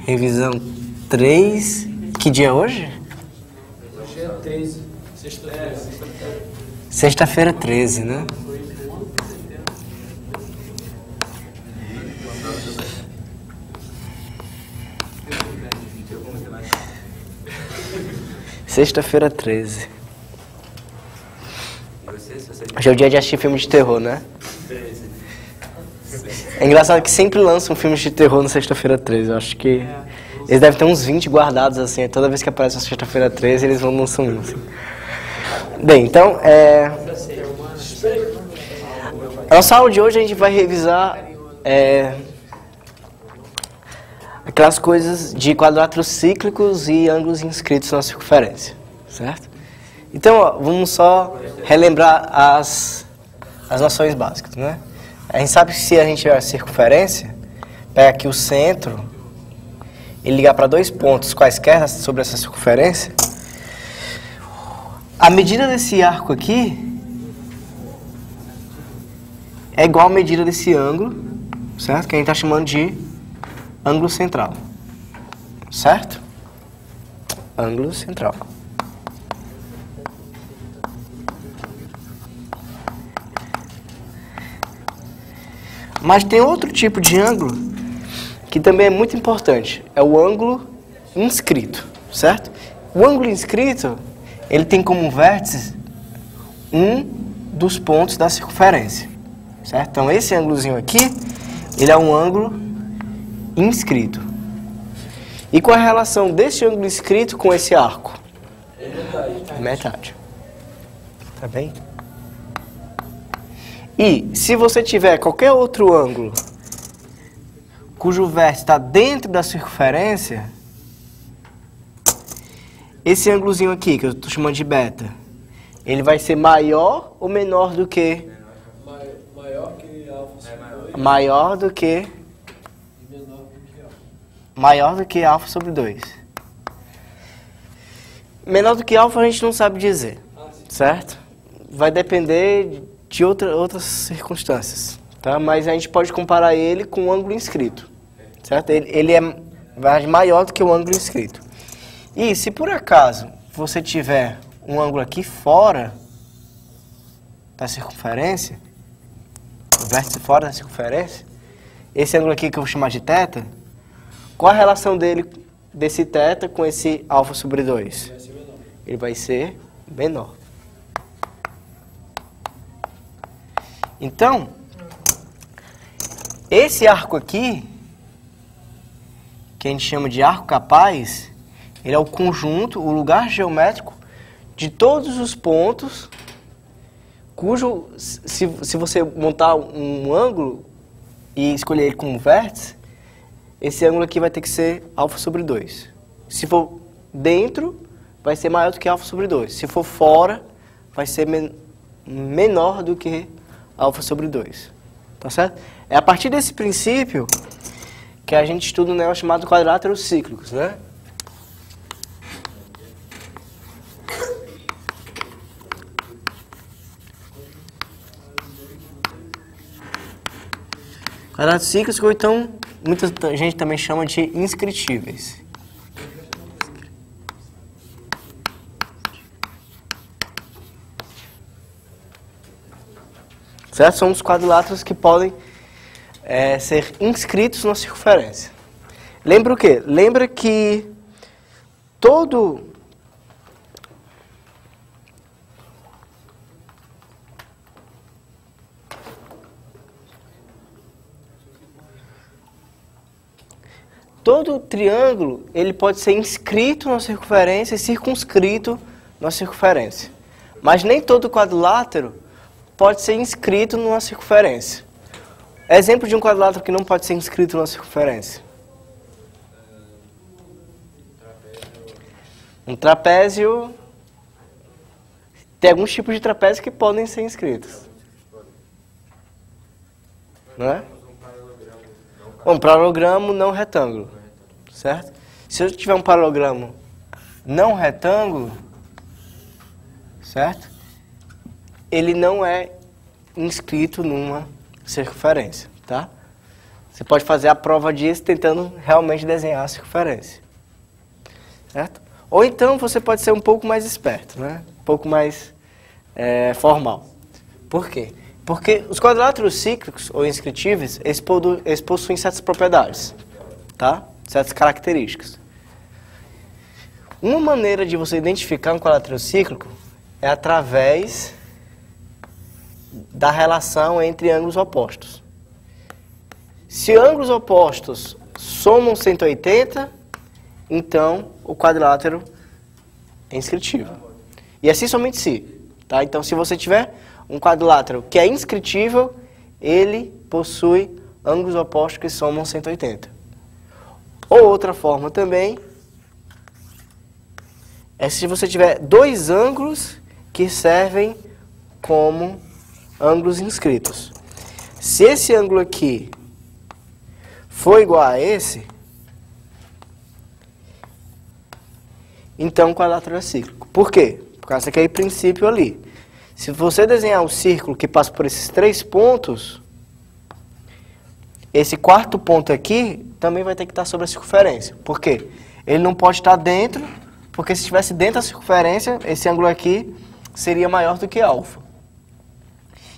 Revisão 3. Que dia é hoje? Hoje é 13. Sexta-feira 13, né? Sexta-feira 13. Hoje é o dia de assistir filme de terror, né? É engraçado que sempre lançam filmes de terror na sexta-feira 13. Eu acho que eles devem ter uns 20 guardados, assim. Toda vez que aparece a sexta-feira 13, eles vão lançando um, assim. Bem, então, a nossa aula de hoje a gente vai revisar aquelas coisas de quadriláteros cíclicos e ângulos inscritos na circunferência, certo? Então, ó, vamos só relembrar as noções básicas, né? A gente sabe que se a gente tiver a circunferência, pega aqui o centro e ligar para dois pontos quaisquer sobre essa circunferência, a medida desse arco aqui é igual à medida desse ângulo, certo? Que a gente está chamando de ângulo central, certo? Ângulo central. Mas tem outro tipo de ângulo que também é muito importante, é o ângulo inscrito, certo? O ângulo inscrito, ele tem como vértice um dos pontos da circunferência, certo? Então esse ângulozinho aqui, ele é um ângulo inscrito. E qual é a relação desse ângulo inscrito com esse arco? Metade. Tá bem? E se você tiver qualquer outro ângulo cujo vértice está dentro da circunferência, esse ângulozinho aqui, que eu estou chamando de beta, ele vai ser maior ou menor do que? Maior que alfa sobre 2. Maior do que? E menor do que alfa. Maior do que alfa sobre 2. Menor do que alfa a gente não sabe dizer, certo? Vai depender de outras circunstâncias, tá? Mas a gente pode comparar ele com o ângulo inscrito, certo? Ele é maior do que o ângulo inscrito. E se por acaso você tiver um ângulo aqui fora da circunferência, o vértice fora da circunferência, esse ângulo aqui que eu vou chamar de θ, qual a relação desse θ com esse alfa sobre 2? Ele vai ser menor. Então, esse arco aqui, que a gente chama de arco capaz, ele é o conjunto, o lugar geométrico de todos os pontos cujo, se você montar um ângulo e escolher ele como vértice, esse ângulo aqui vai ter que ser alfa sobre 2. Se for dentro, vai ser maior do que alfa sobre 2. Se for fora, vai ser menor do que alfa sobre 2. Tá certo? É a partir desse princípio que a gente estuda um negócio chamado quadriláteros cíclicos, né? Quadriláteros cíclicos, ou então muita gente também chama de inscritíveis. Certo? São os quadriláteros que podem ser inscritos na circunferência. Lembra o quê? Lembra que todo triângulo ele pode ser inscrito na circunferência e circunscrito na circunferência. Mas nem todo quadrilátero pode ser inscrito numa circunferência. Exemplo de um quadrilátero que não pode ser inscrito numa circunferência. Um trapézio. Tem alguns tipos de trapézio que podem ser inscritos. Não é? Um paralogramo não retângulo. Certo? Se eu tiver um paralogramo não retângulo, certo? Ele não é inscrito numa circunferência, tá? Você pode fazer a prova disso tentando realmente desenhar a circunferência. Certo? Ou então você pode ser um pouco mais esperto, né? Um pouco mais formal. Por quê? Porque os quadriláteros cíclicos ou inscritíveis, eles possuem certas propriedades, tá? Certas características. Uma maneira de você identificar um quadrilátero cíclico é através da relação entre ângulos opostos. Se ângulos opostos somam 180, então o quadrilátero é inscritível. E assim somente se. Tá? Então, se você tiver um quadrilátero que é inscritível, ele possui ângulos opostos que somam 180. Ou outra forma também é se você tiver dois ângulos que servem como ângulos inscritos. Se esse ângulo aqui for igual a esse, então o quadrilátero é cíclico. Por quê? Por causa daquele princípio ali. Se você desenhar um círculo que passa por esses 3 pontos, esse quarto ponto aqui também vai ter que estar sobre a circunferência. Por quê? Ele não pode estar dentro, porque se estivesse dentro da circunferência, esse ângulo aqui seria maior do que alfa.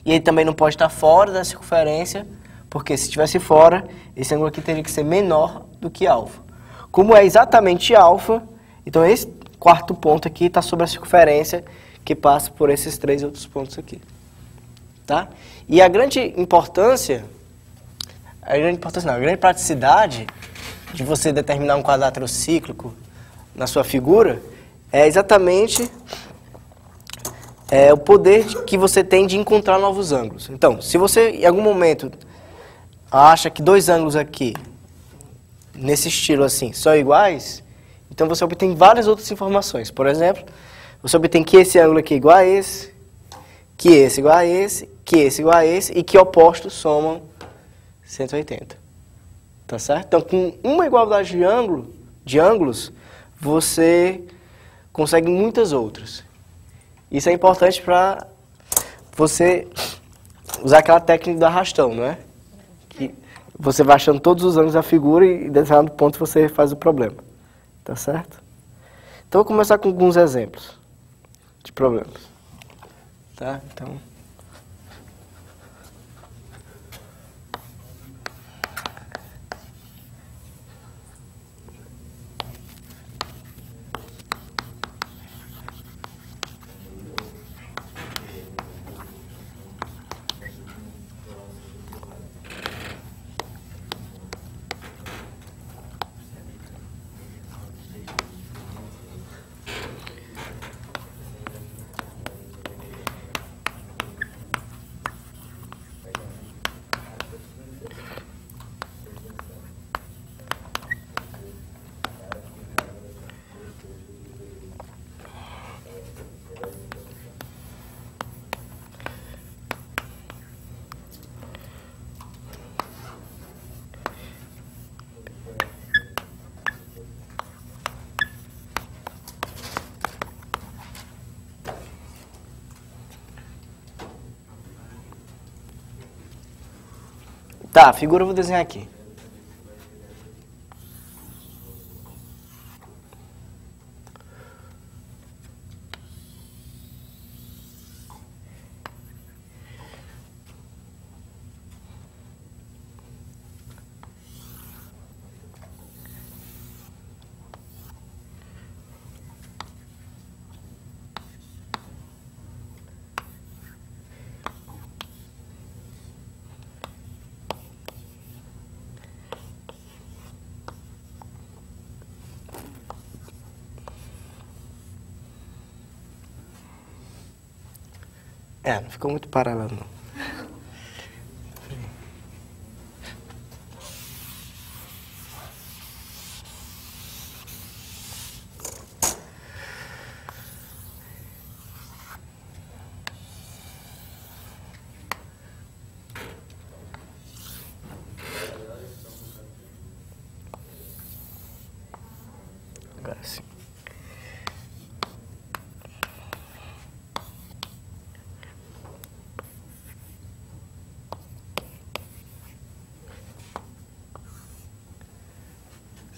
E ele também não pode estar fora da circunferência, porque se estivesse fora, esse ângulo aqui teria que ser menor do que alfa. Como é exatamente alfa, então esse quarto ponto aqui está sobre a circunferência que passa por esses 3 outros pontos aqui. Tá? E a grande importância, a grande praticidade de você determinar um quadrilátero cíclico na sua figura é exatamente o poder que você tem de encontrar novos ângulos. Então, se você em algum momento acha que dois ângulos aqui, nesse estilo assim, são iguais, então você obtém várias outras informações. Por exemplo, você obtém que esse ângulo aqui é igual a esse, que esse é igual a esse, que esse é igual a esse e que opostos somam 180. Tá certo? Então, com uma igualdade de ângulos, você consegue muitas outras. Isso é importante para você usar aquela técnica do arrastão, não é? Que você vai achando todos os ângulos da figura e, em determinado ponto, você faz o problema. Tá certo? Então, vou começar com alguns exemplos de problemas. Tá? Então... Tá, a figura eu vou desenhar aqui. Não ficou muito paralelo, não. Agora sim.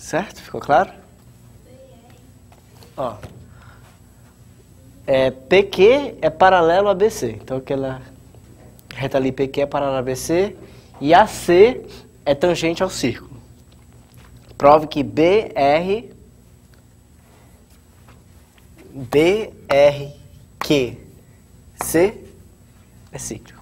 Certo? Ficou claro? Ó. PQ é paralelo a BC. Então aquela reta ali PQ é paralela a BC e AC é tangente ao círculo. Prove que BRQC é cíclico.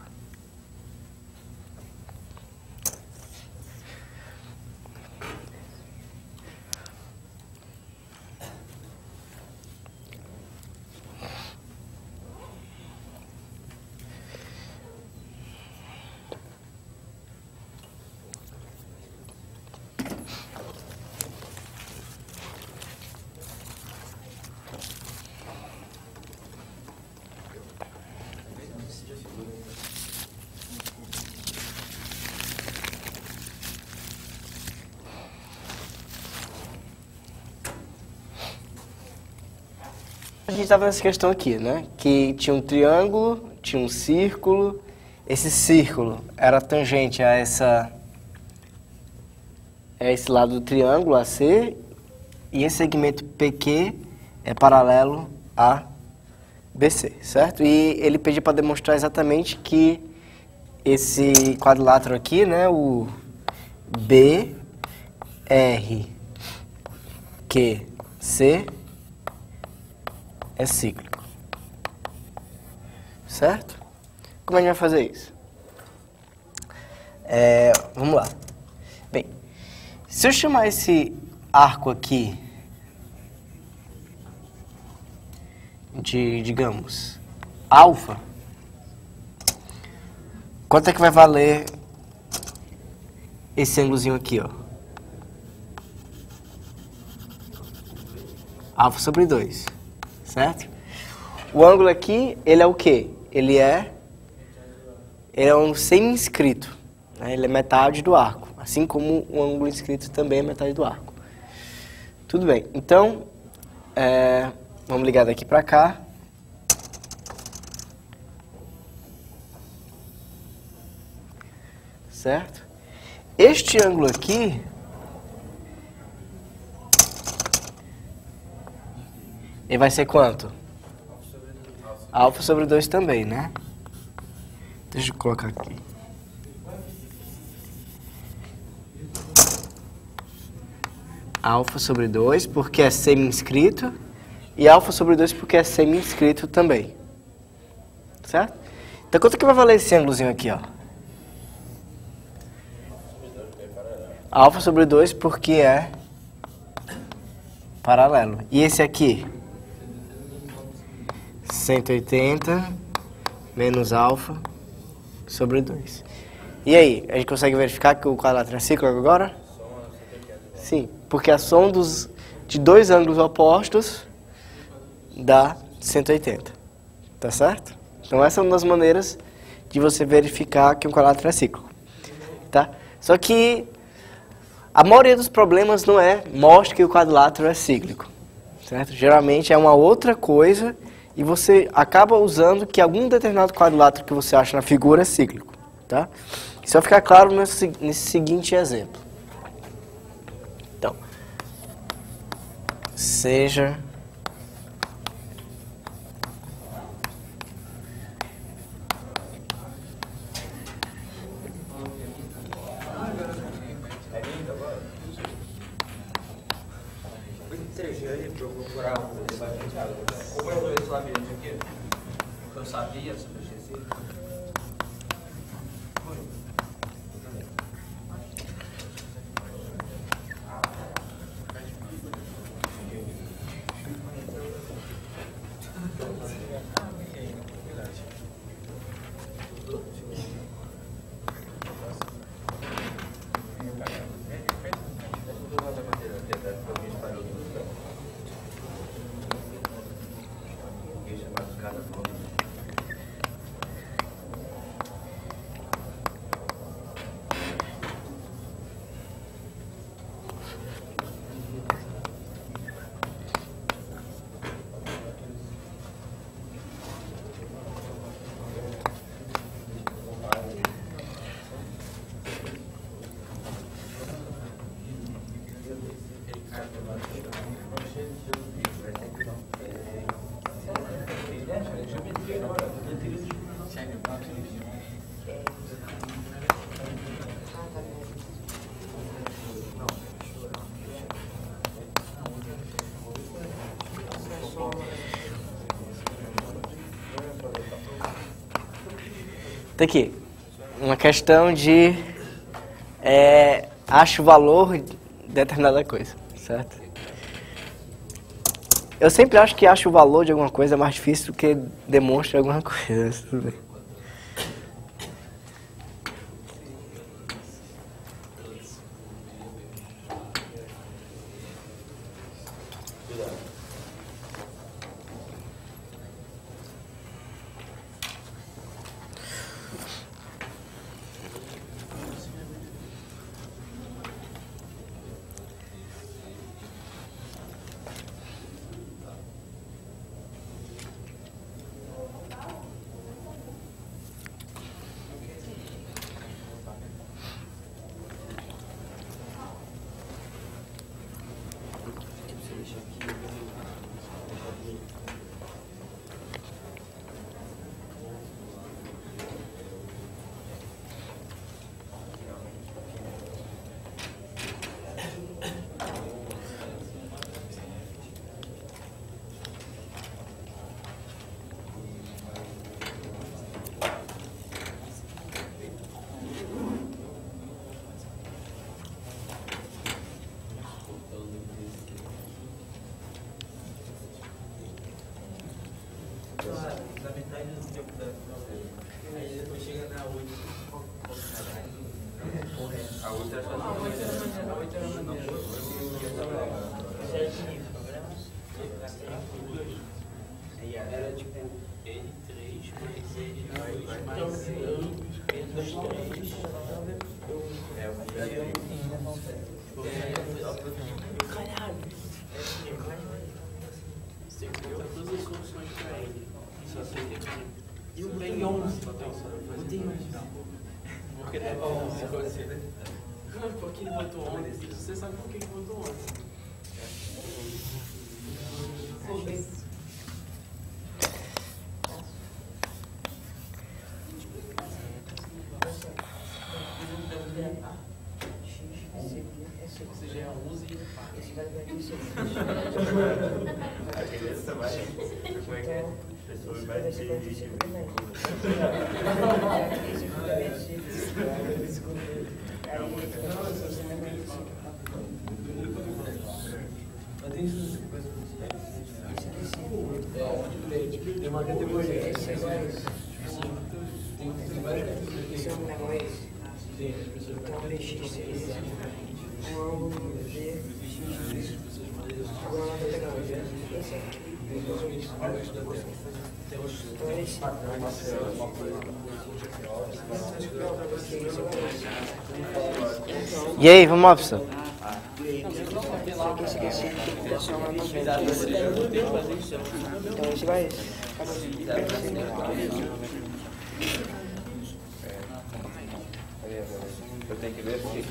A gente estava nessa questão aqui, né? Que tinha um triângulo, tinha um círculo. Esse círculo era tangente a esse lado do triângulo, AC, e esse segmento PQ é paralelo a BC, certo? E ele pediu para demonstrar exatamente que esse quadrilátero aqui, né, o BRQC é cíclico, certo? Como a gente vai fazer isso? Vamos lá. Bem, se eu chamar esse arco aqui de, digamos, alfa, quanto é que vai valer esse ângulozinho aqui, ó? Alfa sobre 2, certo? O ângulo aqui, ele é o quê? Ele é um semi-inscrito, né? Ele é metade do arco, assim como o ângulo inscrito também é metade do arco. Tudo bem, então, vamos ligar daqui para cá. Certo? Este ângulo aqui ele vai ser quanto? Alfa sobre 2 também, né? Deixa eu colocar aqui. Alfa sobre 2 porque é semi-inscrito e alfa sobre 2 porque é semi-inscrito também. Certo? Então quanto que vai valer esse ângulozinho aqui, ó? Alfa sobre 2 porque é paralelo. E esse aqui? 180 menos alfa sobre 2. E aí, a gente consegue verificar que o quadrilátero é cíclico agora? Sim, porque a soma de dois ângulos opostos dá 180. Tá certo? Então essa é uma das maneiras de você verificar que um quadrilátero é cíclico. Tá? Só que a maioria dos problemas não mostra que o quadrilátero é cíclico, certo? Geralmente é uma outra coisa e você acaba usando que algum determinado quadrilátero que você acha na figura é cíclico, tá? Isso vai ficar claro nesse seguinte exemplo. Então, seja Como eu sabia disso aqui? Eu sabia sobre o GC. aqui. Uma questão de... acho o valor de determinada coisa, certo? Eu sempre acho que acho o valor de alguma coisa é mais difícil do que demonstra alguma coisa. Mas tudo bem. Da metade do tempo da aí depois chega na 8. A outra era era tipo N3 mais N2 Caralho! Você criou todas as soluções para ele. Só sei que eu botei 11. Botei 11. Porque é 11 você, né? Por que ele botou 11? Você sabe por que ele botou 11. Você já é 11 e a criança vai. Como é que é? As pessoas vão ter tem uma categoria. Tem várias categorias. Tem as pessoas E aí, vamos lá, professor? Então esse vai. Eu tenho que ver porque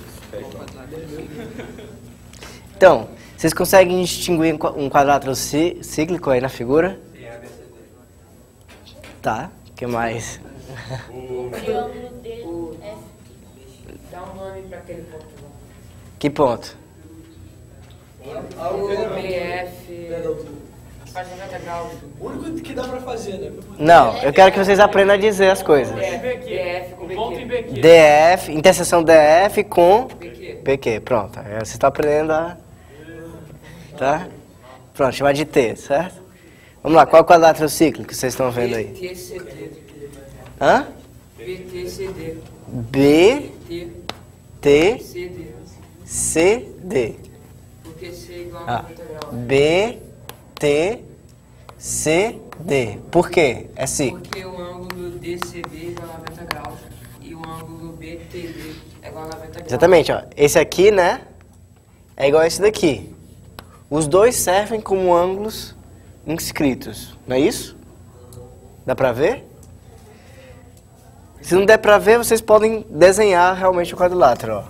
Então, vocês conseguem distinguir um quadrilátero cíclico aí na figura? Tá, o que mais? O triângulo DF. Dá um nome para aquele ponto lá. Que ponto? O BF. Faz 90 graus. O único que dá pra fazer, né? Não, eu quero que vocês aprendam a dizer as coisas. BF com Ponto e BQ. BQ. DF, interseção DF com BQ. PQ, pronto. Aí você está aprendendo a... Tá? Pronto, chamar de T, certo? Vamos lá, qual é o quadrilátero cíclico que vocês estão vendo aí? BTCD. Hã? BTCD. B, T, CD. C, D. Porque C é igual a Ah, 90 graus. B, T, C, D. Por quê? É cíclico. Porque o ângulo DCB é igual a 90 graus. E o ângulo BTD é igual a 90 graus. Exatamente, ó. Esse aqui, né? É igual a esse daqui. Os dois servem como ângulos inscritos, não é isso? Dá pra ver? Se não der pra ver, vocês podem desenhar realmente o quadrilátero, ó.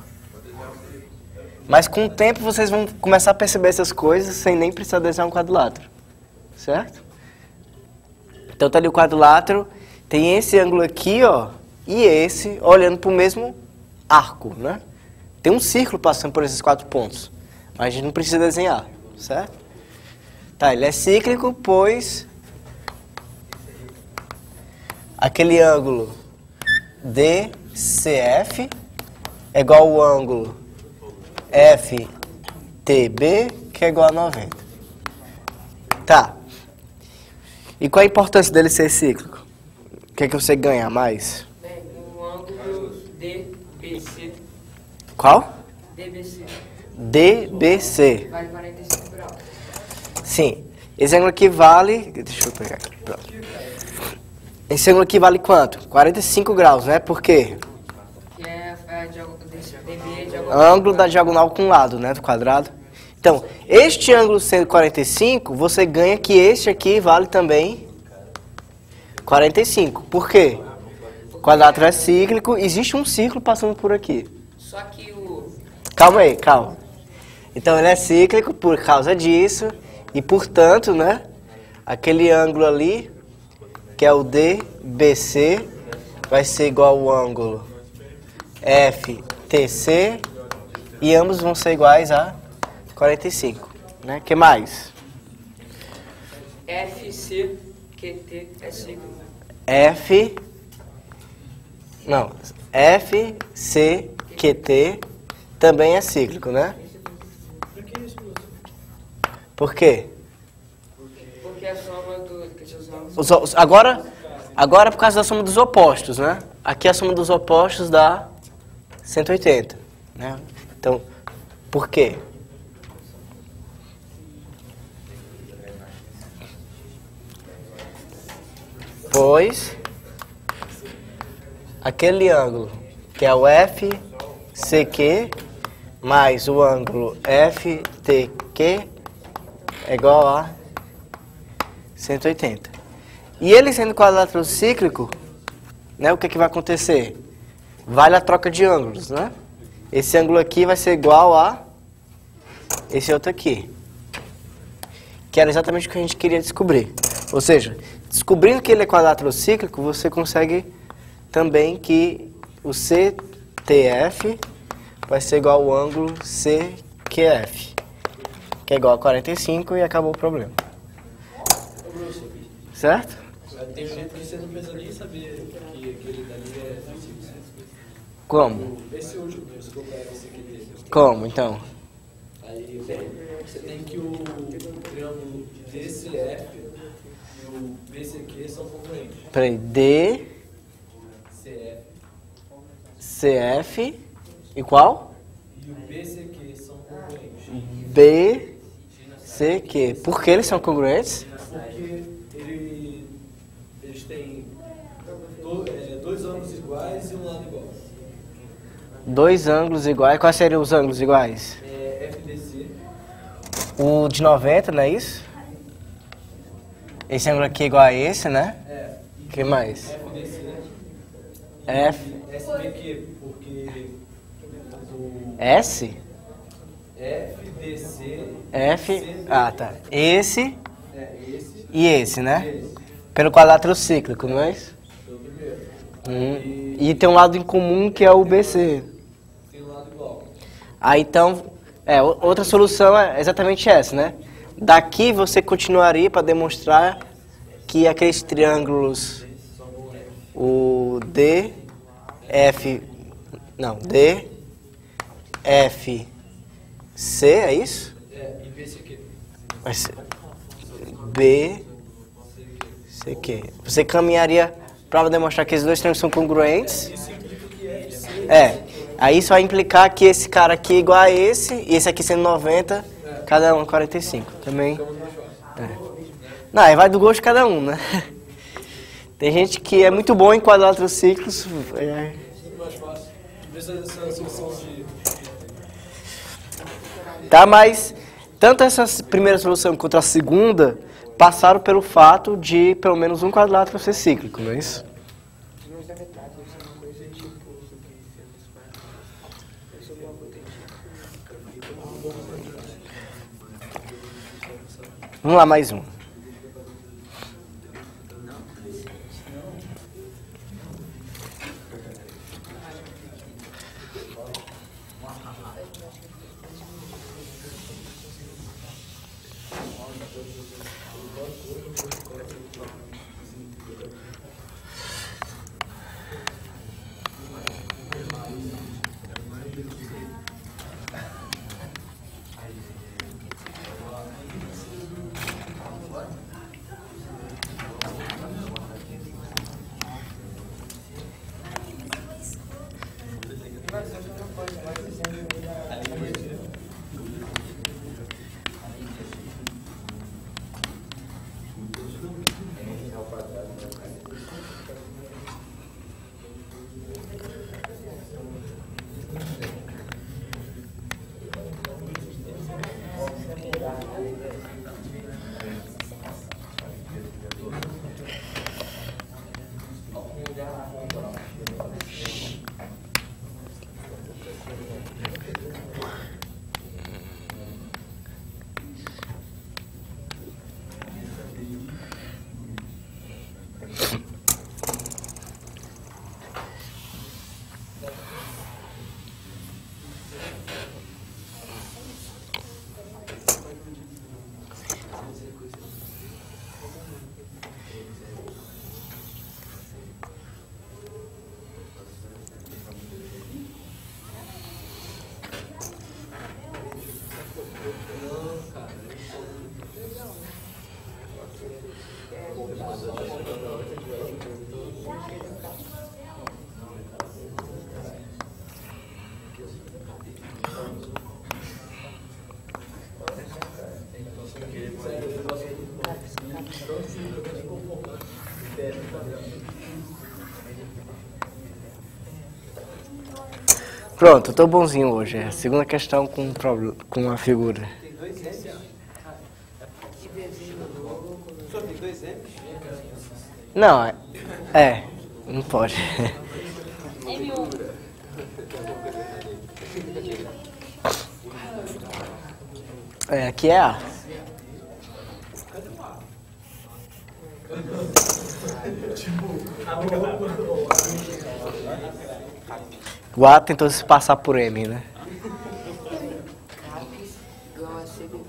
Mas com o tempo vocês vão começar a perceber essas coisas sem nem precisar desenhar um quadrilátero, certo? Então tá ali o quadrilátero, tem esse ângulo aqui, ó, e esse olhando para o mesmo arco, né? Tem um círculo passando por esses 4 pontos, mas a gente não precisa desenhar, certo? Tá, ele é cíclico, pois aquele ângulo DCF é igual ao ângulo FTB, que é igual a 90. Tá. E qual a importância dele ser cíclico? O que é que você ganha mais? Bem, o ângulo DBC. Qual? DBC. DBC. Vale 45 graus. Sim. Esse ângulo aqui vale... Deixa eu pegar aqui. Pronto. Esse ângulo aqui vale quanto? 45 graus, né? Por quê? Que é a DB diagonal. Ângulo da diagonal com lado, né? Do quadrado. Então, este ângulo sendo 45, você ganha que este aqui vale também 45. Por quê? O quadrilátero é cíclico, existe um círculo passando por aqui. Só que o... Calma aí, calma. Então ele é cíclico por causa disso e, portanto, né, aquele ângulo ali, que é o DBC, vai ser igual ao ângulo FTC e ambos vão ser iguais a 45, né? Que mais? FCQT é cíclico. FCQT também é cíclico, né? Por quê? Porque a soma dos Agora é por causa da soma dos opostos, né? Aqui a soma dos opostos dá 180, né? Então, por quê? Pois aquele ângulo que é o FCQ mais o ângulo FTQ é igual a 180. E ele sendo quadrilátero cíclico, né, o que, que vai acontecer? Vale a troca de ângulos, né? Esse ângulo aqui vai ser igual a esse outro aqui. Que era exatamente o que a gente queria descobrir. Ou seja, descobrindo que ele é quadrilátero cíclico, você consegue também que o CTF vai ser igual ao ângulo CQF, que é igual a 45 e acabou o problema. Certo? Tem gente que você não precisa nem saber que aquele dali é cíclico. Como? Esse último, desculpa, é esse aqui. Como, então? Aí você tem que o triângulo DCF e o BCQ são congruentes. Peraí, DCF e qual? E o BCQ são congruentes. BCQ. Por que eles são congruentes? Porque eles têm dois ângulos iguais e um lado igual. Dois ângulos iguais. Quais seriam os ângulos iguais? FDC. O de 90, não é isso? Esse ângulo aqui é igual a esse, né? O que mais? FDC. SBQ, porque o S? FDC. Ah, tá. Esse Esse e esse, né? esse. Pelo quadrilátero cíclico, não é isso? É o primeiro. E tem um lado em comum que é o BC. Tem um lado igual. Aí então, outra solução é exatamente essa, né? Daqui você continuaria para demonstrar que aqueles triângulos, o DFC, é isso? E BCQ. Vai ser BCQ. Você caminharia para demonstrar que esses dois triângulos são congruentes. Aí isso vai implicar que esse cara aqui é igual a esse, e esse aqui sendo 90, cada um 45. Também. Não, aí vai do gosto de cada um, né? Tem gente que é muito bom em quadriláteros cíclicos. Muito mais fácil. Visualização essa solução de. Tá, mas tanto essa primeira solução quanto a segunda passaram pelo fato de pelo menos um quadrilátero ser cíclico, não é isso? Vamos lá, mais um. Pronto, eu tô bonzinho hoje. É a segunda questão com a figura. Tem dois M's? Só tem dois M's? Não, não pode. M1. Aqui é A. O A tentou se passar por M, né? Igual a CBP.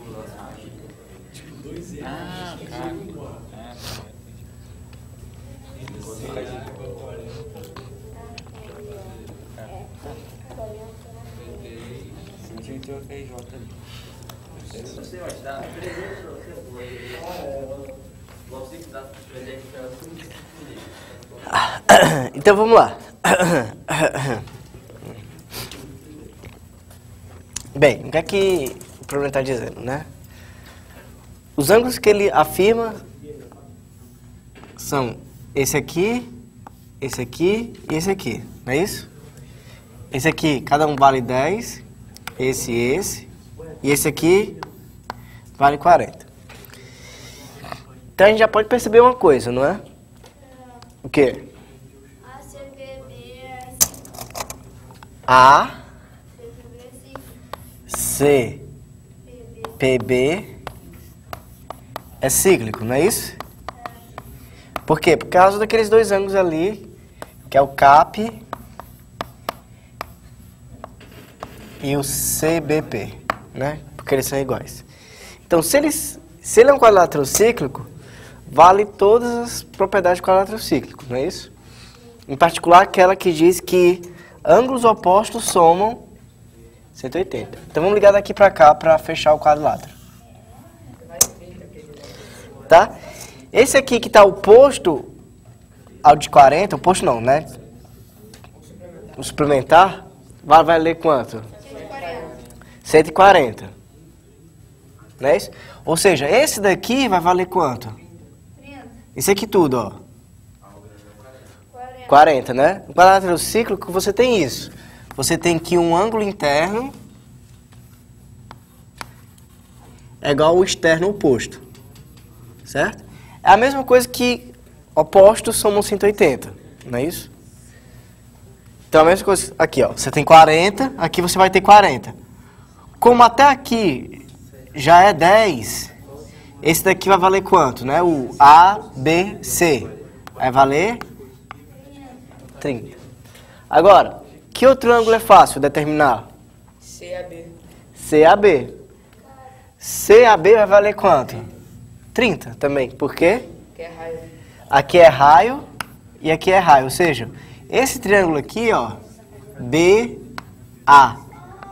Você vai dar presente pra você. Você que dá presente pra você. Então vamos lá. Bem, o que é que o problema está dizendo, né? Os ângulos que ele afirma são esse aqui e esse aqui, não é isso? Esse aqui, cada um vale 10, esse, e esse aqui vale 40. Então a gente já pode perceber uma coisa, não é? O quê? A CBB é A, CBB C, PB é cíclico, não é isso? Por quê? Por causa daqueles dois ângulos ali, que é o CAP e o CBP, né? Porque eles são iguais. Então, se ele é um quadrilátero cíclico, vale todas as propriedades do quadrilátero cíclico, não é isso? Em particular, aquela que diz que ângulos opostos somam 180. Então, vamos ligar daqui para cá para fechar o quadrilátero. Tá? Esse aqui que está oposto ao de 40, oposto não, né? O suplementar, vai valer quanto? 140. Não é isso? Ou seja, esse daqui vai valer quanto? 30, Isso aqui tudo, ó. 40. 40, né? No quadrilátero cíclico você tem isso. Você tem que um ângulo interno é igual ao externo oposto. Certo? É a mesma coisa que opostos somam 180, não é isso? Então a mesma coisa aqui, ó. Você tem 40, aqui você vai ter 40. Como até aqui já é 10, esse daqui vai valer quanto, né? O A, B, C. Vai valer 30. Agora, que outro ângulo é fácil determinar? CAB. CAB. CAB vai valer quanto? 30 também. Por quê? Que é raio. Aqui é raio e aqui é raio. Ou seja, esse triângulo aqui, ó, BCD, A.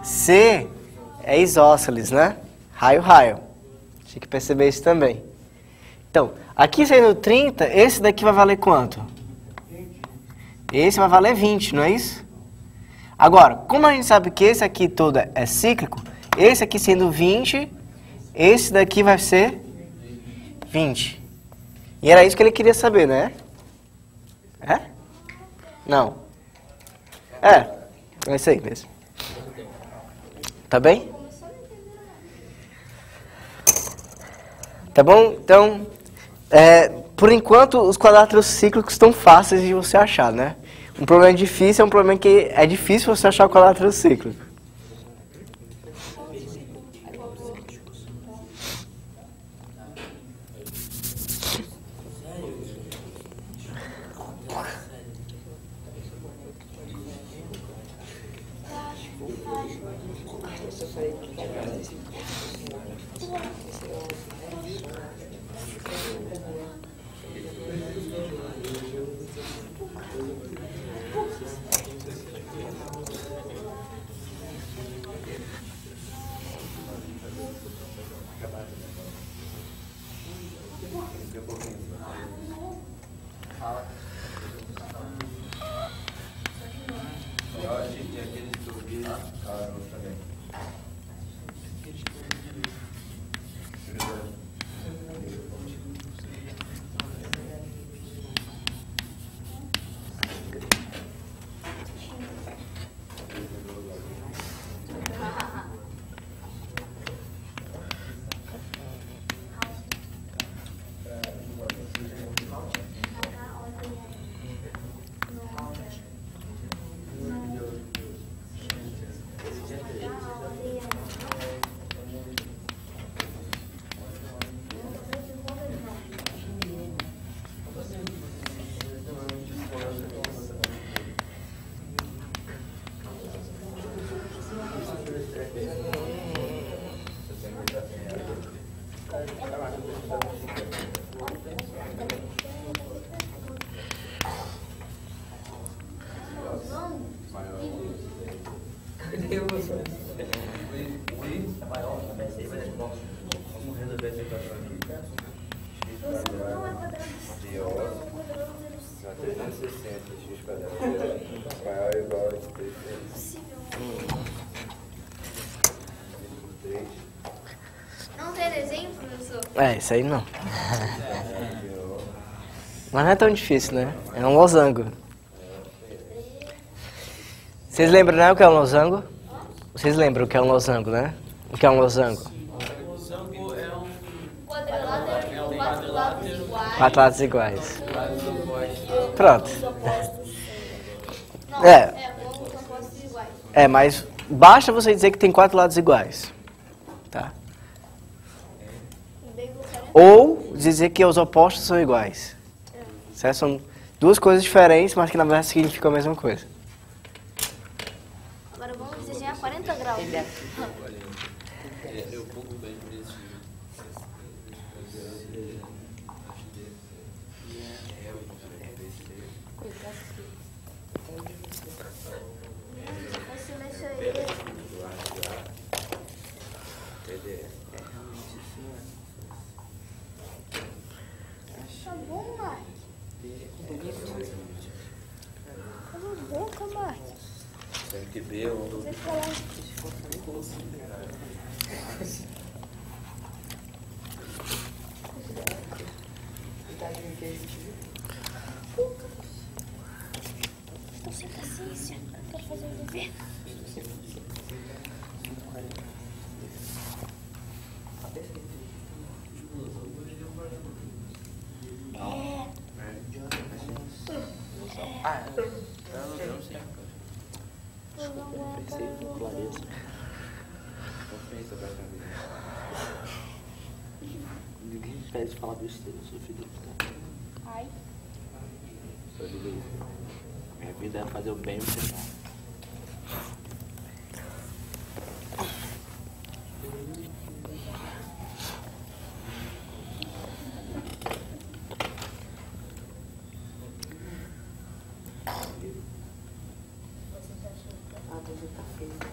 C é isósceles, né? Raio, raio. Tinha que perceber isso também. Então, aqui sendo 30, esse daqui vai valer quanto? Esse vai valer 20, não é isso? Agora, como a gente sabe que esse aqui todo é cíclico, esse aqui sendo 20, esse daqui vai ser 20. E era isso que ele queria saber, né? É? Não. É isso aí mesmo. Tá bem? Tá bom? Então, por enquanto, os quadráteros cíclicos estão fáceis de você achar, né? Um problema difícil é um problema que é difícil você achar o quadrátero cíclico. Não tem desenho, professor? Isso aí não. Mas não é tão difícil, né? É um losango. Vocês lembram, né, o que é um losango? Vocês lembram o que é um losango, né? O que é um losango? Losango é um Quadrilátero, quatro lados iguais. 4 lados iguais. quadrilátero. Pronto. Não, como são postos iguais. Mas basta você dizer que tem 4 lados iguais. Tá? Ou dizer que os opostos são iguais. Certo? São duas coisas diferentes, mas que na verdade significam a mesma coisa. Agora vamos desenhar 40 graus. Eu pouco bem por isso. Eu selecionei esse. Tá bom, Mark. Cala a boca, Mark. Tem que ver o Você falar. Você paciência. Eu quero fazer o dever. Ninguém pede de falar besteira, eu sou filho do cara. Ai. Só digo isso. Minha vida é fazer o bem e o pecar. Ah, você tá feio.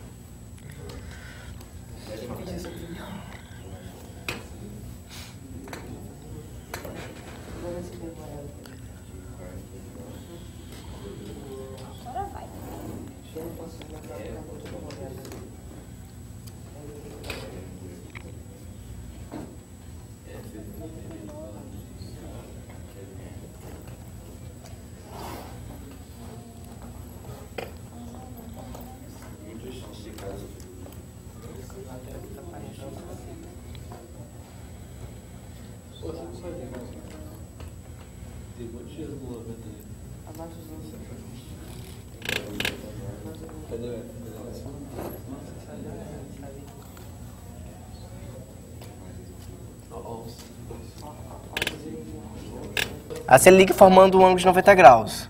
Aí você liga formando um ângulo de 90 graus.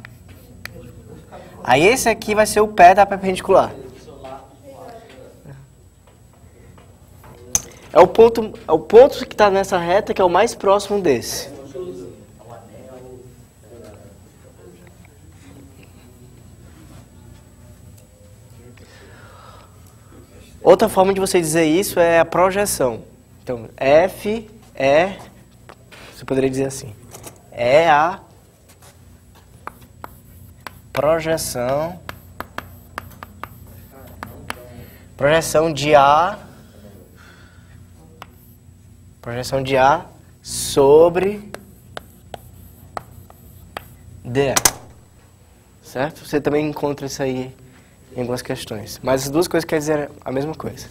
Aí esse aqui vai ser o pé da perpendicular. É o ponto que está nessa reta que é o mais próximo desse. Outra forma de você dizer isso é a projeção. Então, F é, você poderia dizer assim, é a projeção de A sobre D. Certo? Você também encontra isso aí em algumas questões. Mas as duas coisas querem dizer a mesma coisa.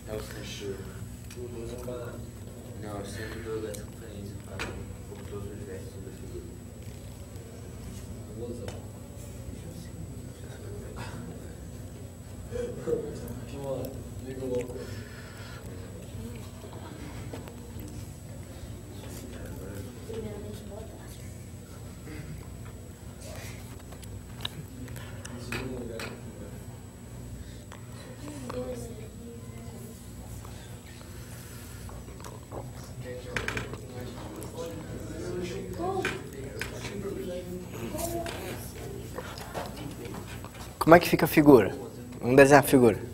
É o sentido. Não, eu sempre dou essa referência para todos os versos da figura. Vamos lá, liga o louco. Como é que fica a figura? Vamos desenhar a figura.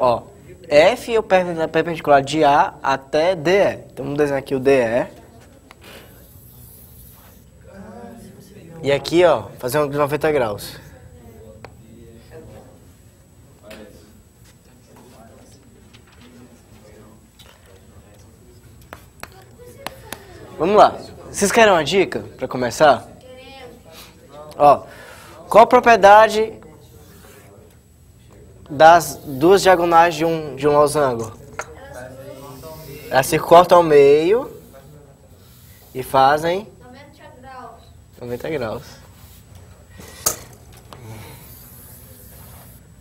Ó, F é o perpendicular de A até DE. Então vamos desenhar aqui o DE. E aqui, ó, fazer um ângulo de 90 graus. Vamos lá. Vocês querem uma dica para começar? Ó, qual propriedade das duas diagonais de um losango? Elas se cortam ao meio e fazem 90 graus. 90 graus.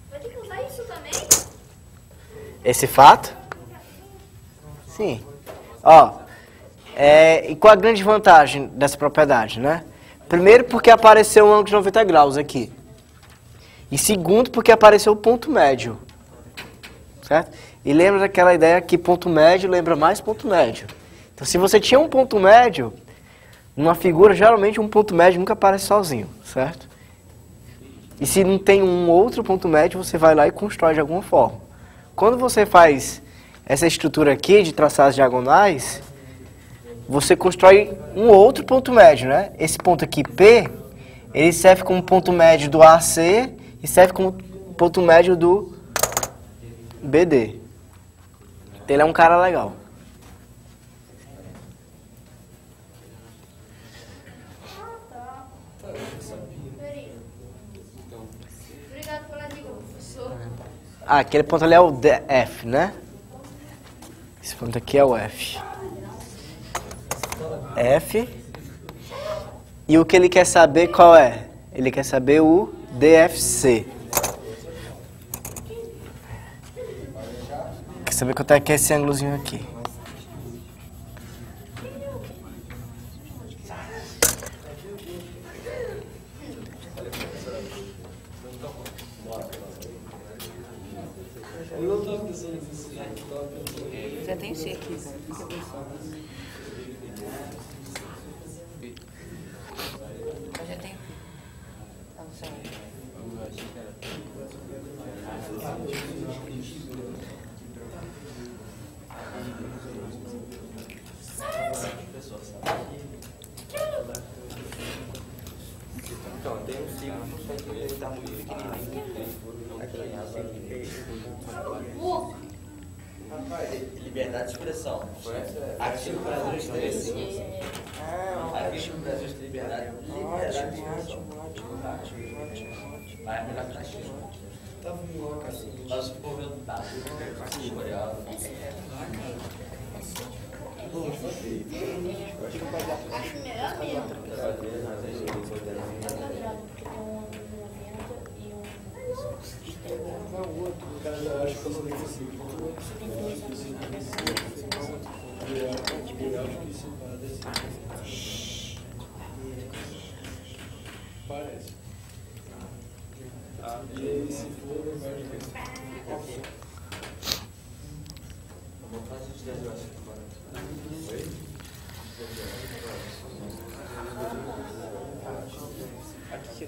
Vai ter que usar isso também? Esse fato? Sim. Ó, e qual a grande vantagem dessa propriedade, né? Primeiro, porque apareceu um ângulo de 90 graus aqui. E segundo, porque apareceu o ponto médio. Certo? E lembra daquela ideia que ponto médio lembra mais ponto médio. Então, se você tinha um ponto médio, numa figura, geralmente um ponto médio nunca aparece sozinho, certo? E se não tem um outro ponto médio, você vai lá e constrói de alguma forma. Quando você faz essa estrutura aqui de traçar as diagonais, você constrói um outro ponto médio, né? Esse ponto aqui, P, ele serve como ponto médio do AC e serve como ponto médio do BD. Então ele é um cara legal. Obrigado pela dica, professor. Ah, aquele ponto ali é o F, né? Esse ponto aqui é o F. F. E o que ele quer saber qual é? Ele quer saber o DFC. Quer saber quanto é que é esse ângulozinho aqui. Eu não estava pensando nisso, né? Eu tava pensando. Já tem C aqui, cara. Fica pensando. Mas já tem. Tá no céu. Então, tem um ciclo, só que ele tá muito pequenininho. Liberdade de expressão. Artigo Brasil de Expressão. Artigo Brasil de Liberdade. Liberdade de expressão. Vai melhor que a China. Tava um local assim. Nós desenvolvemos dados. Coreano. Acho melhor mesmo. Porque tem um O cara já acha que eu sou desse parece. E aí, se for, vai ver. Vamos fazer os 10 horas agora. Aqui que é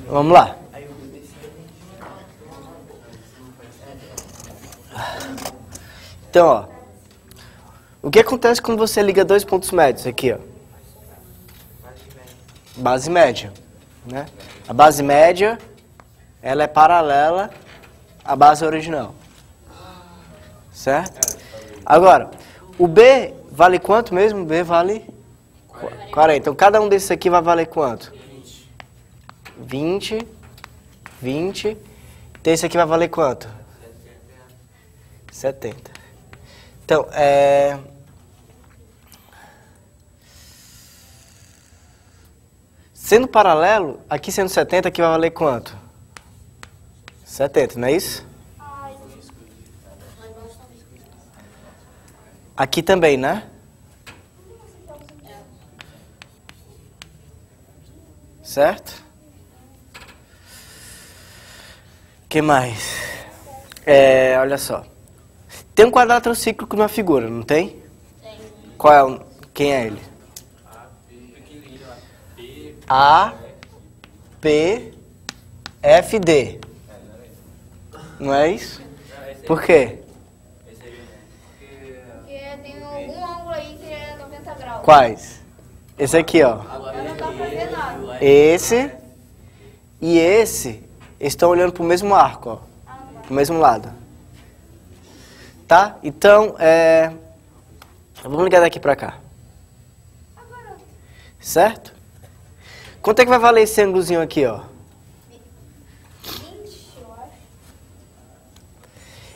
Vamos lá. Então, ó. O que acontece quando você liga dois pontos médios aqui, ó? Base média, né? A base média, ela é paralela à base original. Certo? Agora, o B vale quanto mesmo? O B vale 40. Então, cada um desses aqui vai valer quanto? 20. Então, esse aqui vai valer quanto? 70. Então, sendo paralelo, aqui sendo 70, aqui vai valer quanto? 70, não é isso? Aqui também, né? Certo? O que mais? Olha só. Tem um quadrilátero cíclico na figura, não tem? Tem. Quem é ele? A, P, F, D. Não é isso? Por quê? Porque tem algum ângulo aí que é 90 graus. Quais? Esse aqui, ó. Agora não dá pra ver nada. Esse e esse estão olhando para o mesmo arco, ó. Para o mesmo lado. Tá? Então, vamos ligar daqui para cá. Certo? Quanto é que vai valer esse ângulozinho aqui, ó? 20, eu acho.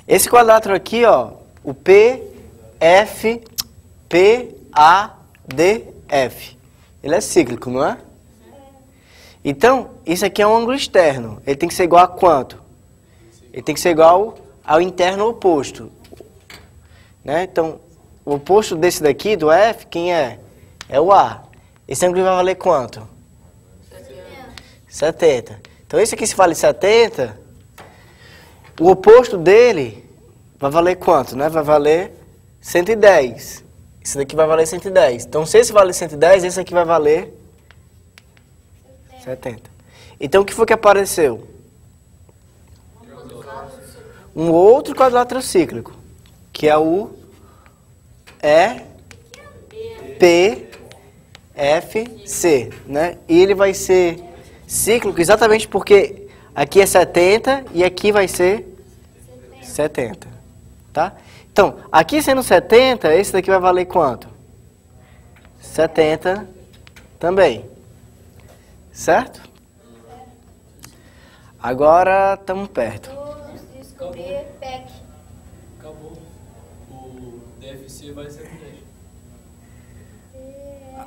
Esse quadrilátero aqui, ó, o P, F, P, A, D, F. Ele é cíclico, não é? Então, isso aqui é um ângulo externo. Ele tem que ser igual a quanto? Ele tem que ser igual ao interno oposto. Né? Então, o oposto desse daqui, do F, quem é? É o A. Esse ângulo vai valer quanto? 70. Então, esse aqui se vale 70, o oposto dele vai valer quanto? Né? Vai valer 110. Esse daqui vai valer 110. Então, se esse vale 110, esse aqui vai valer 70. Então, o que foi que apareceu? Um outro quadrilátero cíclico, que é o EPFC, né? E ele vai ser cíclico exatamente porque aqui é 70 e aqui vai ser 70, tá? Então, aqui sendo 70, esse daqui vai valer quanto? 70 também. Certo? Agora estamos perto. Eu descobri PEC. Acabou. O DFC vai ser 10.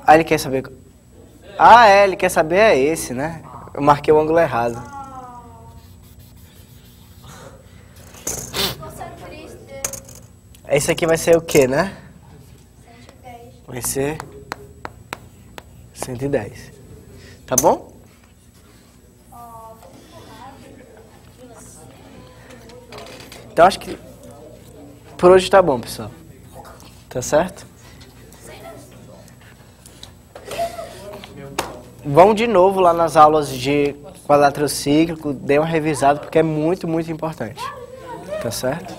Ah, ele quer saber... Ah, ele quer saber esse, né? Eu marquei o ângulo errado. Você é triste. Esse aqui vai ser o quê, né? 110. Vai ser 110. Tá bom? Então acho que por hoje tá bom, pessoal. Tá certo? Vão de novo lá nas aulas de quadrilátero cíclico, dê uma revisada porque é muito, muito importante. Tá certo?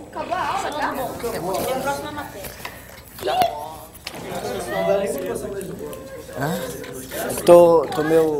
Acabou a aula, tá? É a próxima matéria. Tô meio...